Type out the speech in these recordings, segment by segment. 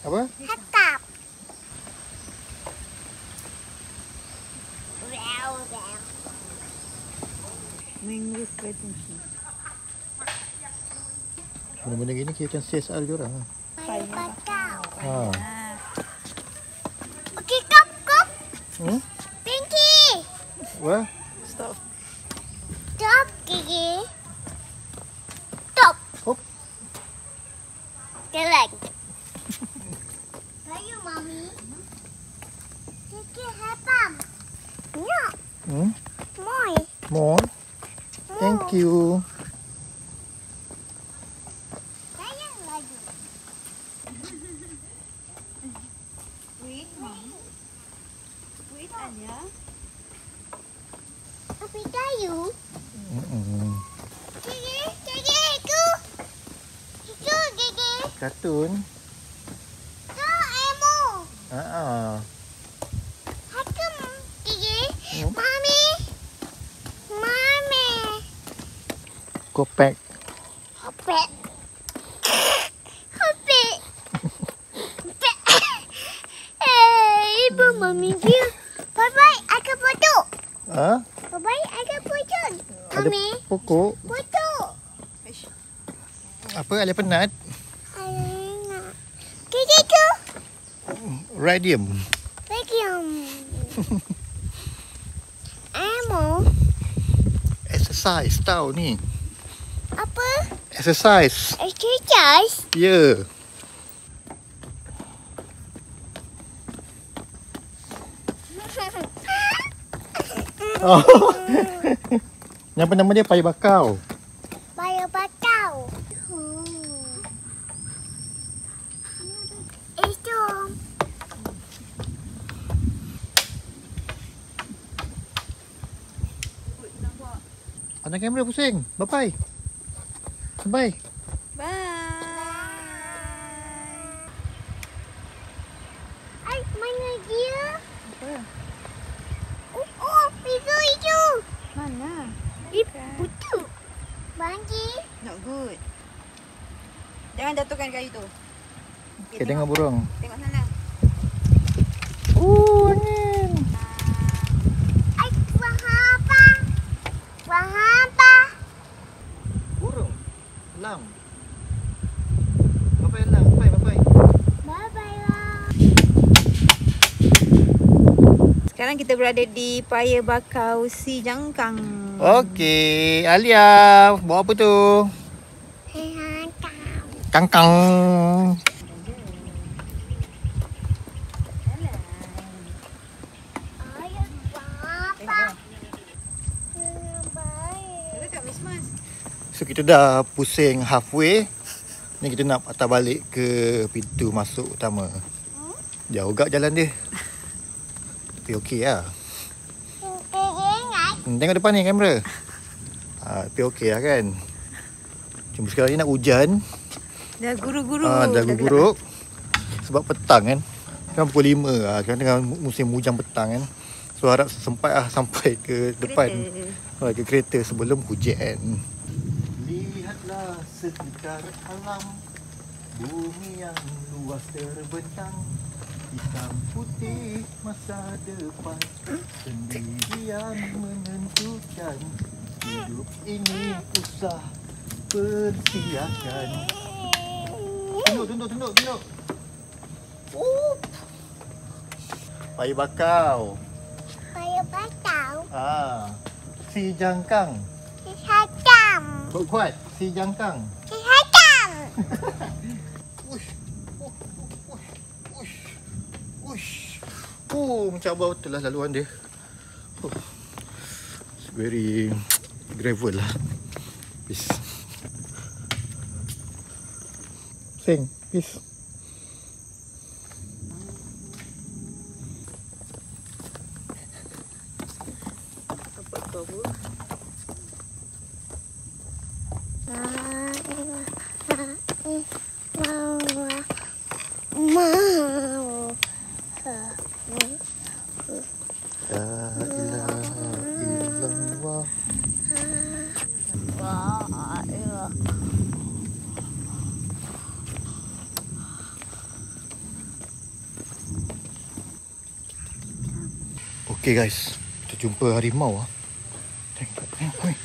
Apa? Hakap. Mangrove plantation. Benda-benda gini kira CSR je orang. Payah bakau. Ha. Okey, kop. Hmm? Pinky. What? Stop. Stop, Gigi. Stop. Hop. Jalan. Ayo, Mami. Gigi, hepam. No. Hmm? Moi. More. Thank you. Sayang lagi. Wait, Mom. Wait, Anya. Api kayu. Gigi, itu. Itu, Gigi. Kartun. Itu emo. Ha. Hakim, Gigi. Hmm? Mami. Kopek. Hopek. Ibu Mami dia. Bye-bye, aku foto. Ha? Bye-bye, aku foto. Ada Mami, pokok. foto. Apa? Ada penat. Ayah. Gigi tu. Radium. Vacuum. Emo. Exercise tau ni. Apa? Exercise. Exercise. Ya. Yeah. Oh. Yang nama dia payah bakau. Bayar bakau. Itu. Anak kamera pusing. Bye-bye. Bye. Ay, mana dia? Apa? Oh, itu. Mana? Betul. Banji. Not good. Jangan jatuhkan kayu tu. Okay, dengar burung. Tengok sana. Angin. Ay, wahapa. Wahapa. Burung. Elang. Bye-bye elang. Bye-bye. Bye-bye lah. Sekarang kita berada di Paya Bakau Si Jangkang. Okey. Alia, bawa apa tu? Kangkang. Ayah, wahapa. Kita kat Wismas. So kita dah pusing halfway. Ni kita nak patah balik ke pintu masuk utama. Jauh gak jalan dia. Tapi okey lah. Tengok depan ni kamera. Tapi okey lah kan. Cuma sekarang ni nak hujan. Dah guru-guru. Dah guguruk. Sebab petang kan. Kan pukul 5 lah. Kan tengah musim hujan petang kan. So harap sempat lah sampai ke depan. Ke kereta sebelum hujan. Lihatlah sekitar alam. Bumi yang luas terbentang. Hitam putih masa depan. Sendirian menentukan. Hidup ini usah persiakan. Tunduk. Payah bakau. Payah bakau. Si jangkang. Hitam. Kuat. Si jangkang. Hitam. Mencabar betul lah laluan dia. It's very gravel lah. Peace. Sing, peace. Apa tu bu? La ilaha illallah. Okay guys, kita jumpa harimau ah. Tengok. Oi.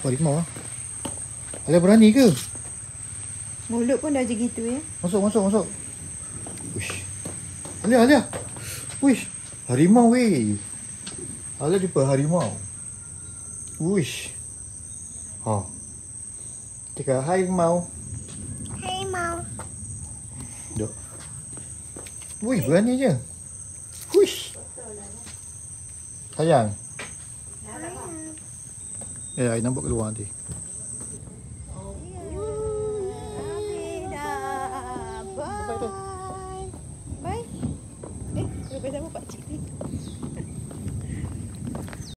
Harimau ah. Alia berani ke? Mulut pun dah macam gitu ya. Masuk. Uish. Alia. Uish. Harimau weh. Alia jumpa harimau. Uish. Ha. Cakap hai mau. Hai mau. Duk. Wih, berani je. Uish. Sayang. Ya, I nampak keluar nanti.